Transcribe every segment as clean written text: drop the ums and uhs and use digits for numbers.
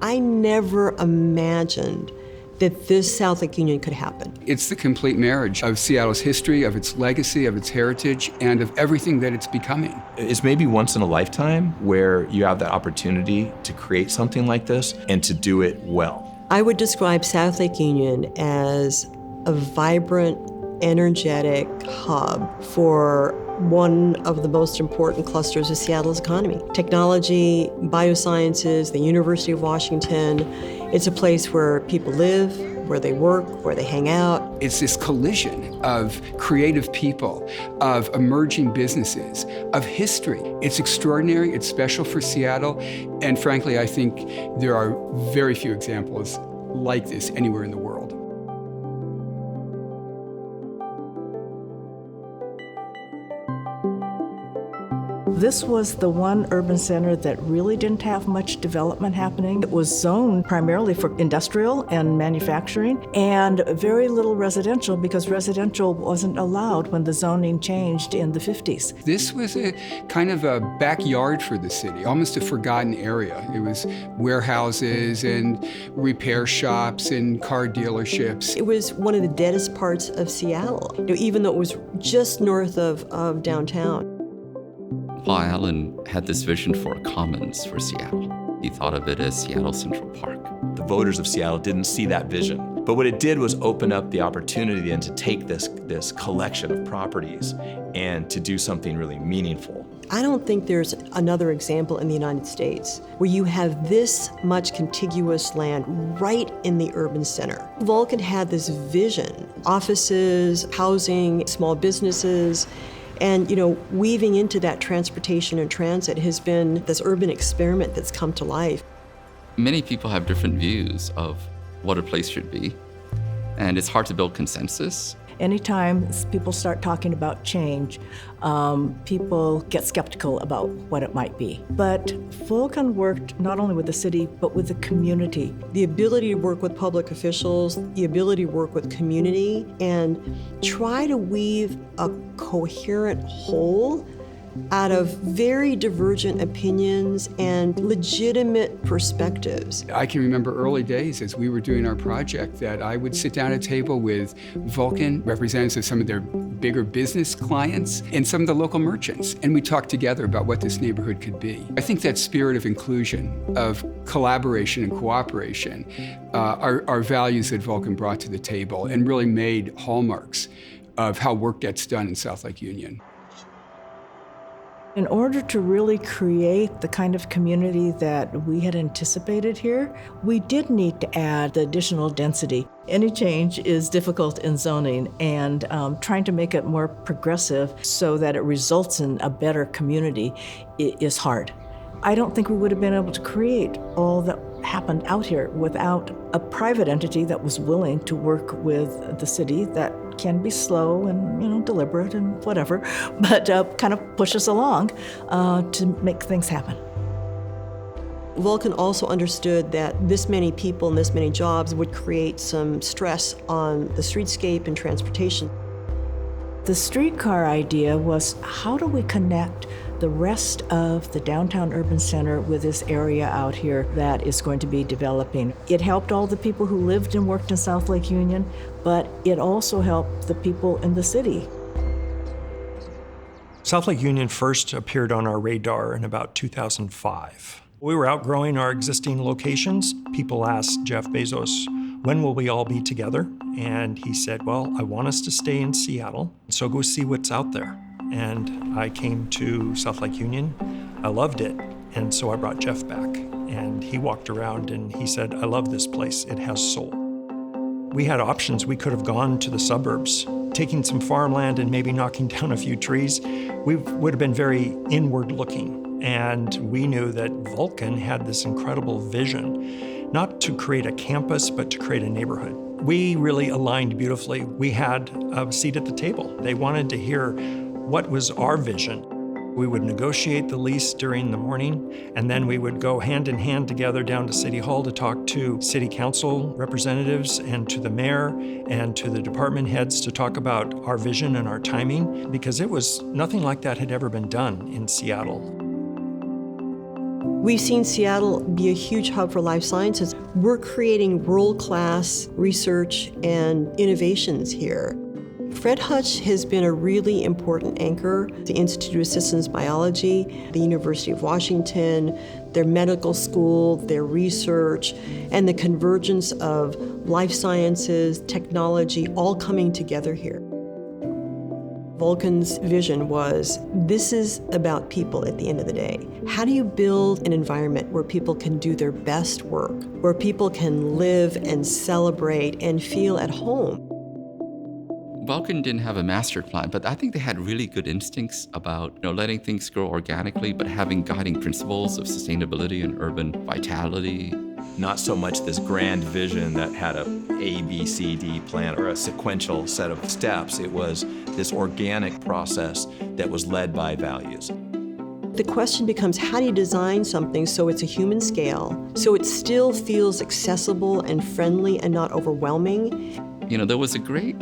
I never imagined that this South Lake Union could happen. It's the complete marriage of Seattle's history, of its legacy, of its heritage, and of everything that it's becoming. It's maybe once in a lifetime where you have that opportunity to create something like this and to do it well. I would describe South Lake Union as a vibrant, energetic hub for one of the most important clusters of Seattle's economy. Technology, biosciences, the University of Washington. It's a place where people live, where they work, where they hang out. It's this collision of creative people, of emerging businesses, of history. It's extraordinary, it's special for Seattle, and frankly, I think there are very few examples like this anywhere in the world. This was the one urban center that really didn't have much development happening. It was zoned primarily for industrial and manufacturing and very little residential because residential wasn't allowed when the zoning changed in the 50s. This was a kind of a backyard for the city, almost a forgotten area. It was warehouses and repair shops and car dealerships. It was one of the deadest parts of Seattle, even though it was just north of downtown. Paul Allen had this vision for a commons for Seattle. He thought of it as Seattle Central Park. The voters of Seattle didn't see that vision. But what it did was open up the opportunity then to take this collection of properties and to do something really meaningful. I don't think there's another example in the United States where you have this much contiguous land right in the urban center. Vulcan had this vision, offices, housing, small businesses, and weaving into that transportation and transit has been this urban experiment that's come to life. Many people have different views of what a place should be, and it's hard to build consensus. Anytime people start talking about change, people get skeptical about what it might be. But Vulcan worked not only with the city, but with the community. The ability to work with public officials, the ability to work with community, and try to weave a coherent whole out of very divergent opinions and legitimate perspectives. I can remember early days as we were doing our project that I would sit down at a table with Vulcan, representatives of some of their bigger business clients, and some of the local merchants, and we talked together about what this neighborhood could be. I think that spirit of inclusion, of collaboration and cooperation are values that Vulcan brought to the table and really made hallmarks of how work gets done in South Lake Union. In order to really create the kind of community that we had anticipated here, we did need to add the additional density. Any change is difficult in zoning, and trying to make it more progressive so that it results in a better community is hard. I don't think we would have been able to create all that happened out here without a private entity that was willing to work with the city that can be slow and deliberate and whatever, but kind of push us along to make things happen. Vulcan also understood that this many people and this many jobs would create some stress on the streetscape and transportation. The streetcar idea was, how do we connect the rest of the downtown urban center with this area out here that is going to be developing? It helped all the people who lived and worked in South Lake Union, but it also helped the people in the city. South Lake Union first appeared on our radar in about 2005. We were outgrowing our existing locations. People asked Jeff Bezos, when will we all be together? And he said, well, I want us to stay in Seattle, so go see what's out there. And I came to South Lake Union. I loved it, and so I brought Jeff back. And he walked around and he said, I love this place, it has soul. We had options. We could have gone to the suburbs, taking some farmland and maybe knocking down a few trees. We would have been very inward looking. And we knew that Vulcan had this incredible vision, not to create a campus, but to create a neighborhood. We really aligned beautifully. We had a seat at the table. They wanted to hear what was our vision. We would negotiate the lease during the morning, and then we would go hand in hand together down to City Hall to talk to City Council representatives and to the mayor and to the department heads to talk about our vision and our timing, because it was nothing like that had ever been done in Seattle. We've seen Seattle be a huge hub for life sciences. We're creating world-class research and innovations here. Fred Hutch has been a really important anchor. The Institute of Systems Biology, the University of Washington, their medical school, their research, and the convergence of life sciences, technology, all coming together here. Vulcan's vision was, this is about people at the end of the day. How do you build an environment where people can do their best work, where people can live and celebrate and feel at home? Vulcan didn't have a master plan, but I think they had really good instincts about letting things grow organically, but having guiding principles of sustainability and urban vitality. Not so much this grand vision that had a A, B, C, D plan or a sequential set of steps. It was this organic process that was led by values. The question becomes, how do you design something so it's a human scale, so it still feels accessible and friendly and not overwhelming? There was a great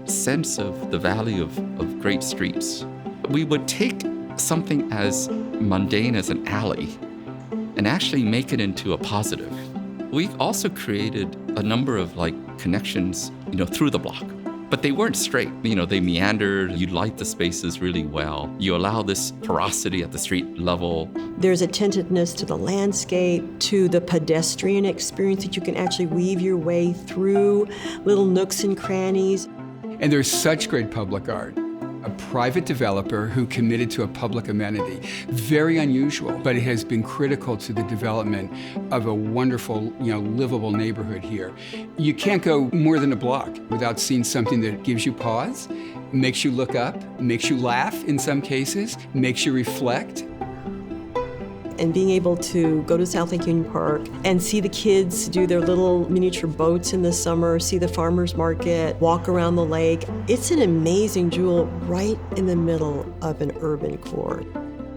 sense of the value of great streets. We would take something as mundane as an alley and actually make it into a positive. We've also created a number of connections, through the block, but they weren't straight. They meandered. You light the spaces really well. You allow this porosity at the street level. There's attentiveness to the landscape, to the pedestrian experience that you can actually weave your way through little nooks and crannies. And there's such great public art. A private developer who committed to a public amenity. Very unusual, but it has been critical to the development of a wonderful, livable neighborhood here. You can't go more than a block without seeing something that gives you pause, makes you look up, makes you laugh in some cases, makes you reflect. And being able to go to South Lake Union Park and see the kids do their little miniature boats in the summer, see the farmers market, walk around the lake. It's an amazing jewel right in the middle of an urban core.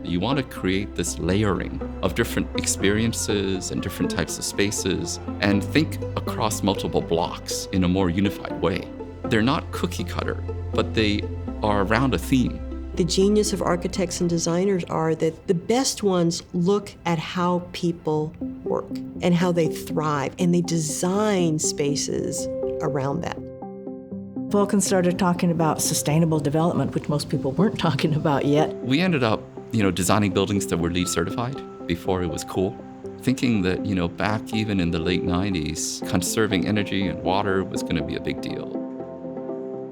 You want to create this layering of different experiences and different types of spaces and think across multiple blocks in a more unified way. They're not cookie cutter, but they are around a theme. The genius of architects and designers are that the best ones look at how people work and how they thrive, and they design spaces around that. Vulcan started talking about sustainable development, which most people weren't talking about yet. We ended up, designing buildings that were LEED certified before it was cool, thinking that, back even in the late 90s, conserving energy and water was going to be a big deal.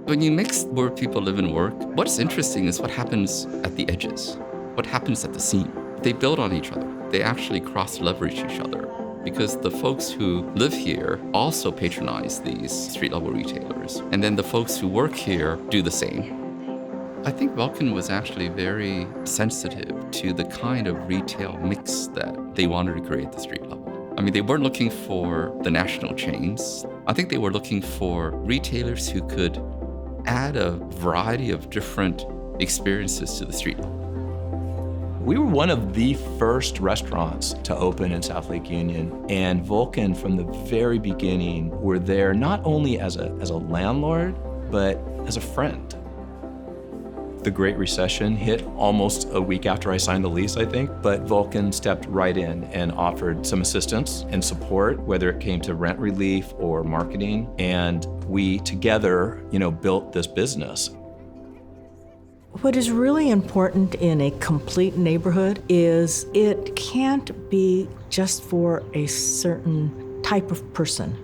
When you mix where people live and work, what's interesting is what happens at the edges, what happens at the seam. They build on each other. They actually cross-leverage each other because the folks who live here also patronize these street-level retailers. And then the folks who work here do the same. I think Vulcan was actually very sensitive to the kind of retail mix that they wanted to create at the street level. They weren't looking for the national chains. I think they were looking for retailers who could add a variety of different experiences to the street. We were one of the first restaurants to open in South Lake Union, and Vulcan from the very beginning were there not only as a landlord, but as a friend. The Great Recession hit almost a week after I signed the lease, I think, but Vulcan stepped right in and offered some assistance and support, whether it came to rent relief or marketing, and we together, built this business. What is really important in a complete neighborhood is it can't be just for a certain type of person,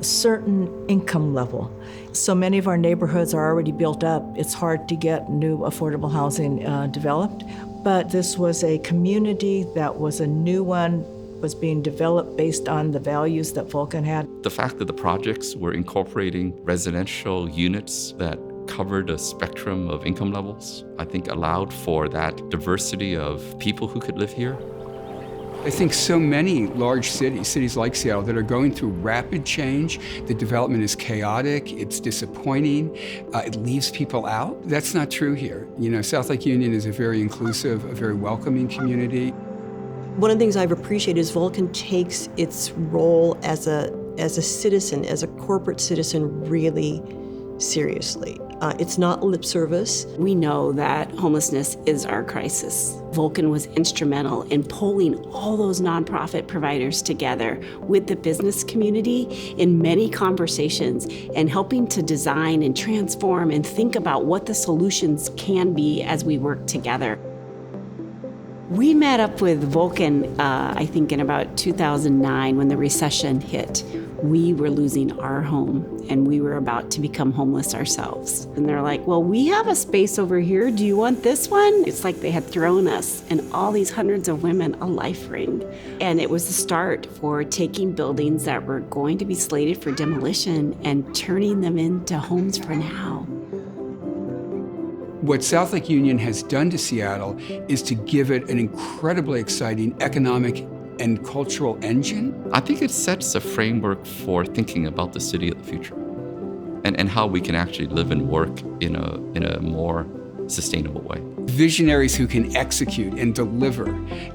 a certain income level. So many of our neighborhoods are already built up. It's hard to get new affordable housing developed, but this was a community that was a new one, was being developed based on the values that Vulcan had. The fact that the projects were incorporating residential units that covered a spectrum of income levels, I think allowed for that diversity of people who could live here. I think so many large cities like Seattle, that are going through rapid change. The development is chaotic, it's disappointing, it leaves people out. That's not true here. South Lake Union is a very inclusive, a very welcoming community. One of the things I've appreciated is Vulcan takes its role as a citizen, as a corporate citizen, really seriously. It's not lip service. We know that homelessness is our crisis. Vulcan was instrumental in pulling all those nonprofit providers together with the business community in many conversations and helping to design and transform and think about what the solutions can be as we work together. We met up with Vulcan, I think in about 2009 when the recession hit. We were losing our home and we were about to become homeless ourselves. And they're like, well, we have a space over here. Do you want this one? It's like they had thrown us and all these hundreds of women a life ring. And it was the start for taking buildings that were going to be slated for demolition and turning them into homes for now. What South Lake Union has done to Seattle is to give it an incredibly exciting economic and cultural engine. I think it sets a framework for thinking about the city of the future and how we can actually live and work in a more sustainable way. Visionaries who can execute and deliver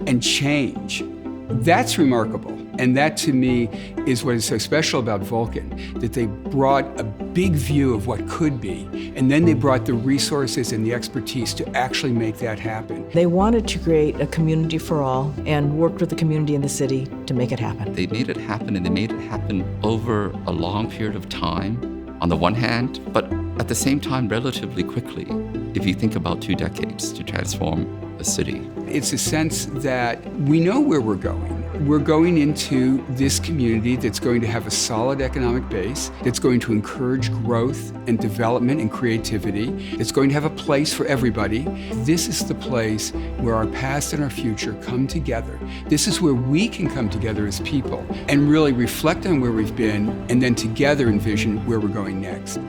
and change. That's remarkable. And that to me is what is so special about Vulcan, that they brought a big view of what could be, and then they brought the resources and the expertise to actually make that happen. They wanted to create a community for all and worked with the community in the city to make it happen. They made it happen, and they made it happen over a long period of time, on the one hand, but at the same time relatively quickly, if you think about 2 decades to transform a city. It's a sense that we know where we're going. We're going into this community that's going to have a solid economic base, that's going to encourage growth and development and creativity, that's going to have a place for everybody. This is the place where our past and our future come together. This is where we can come together as people and really reflect on where we've been and then together envision where we're going next.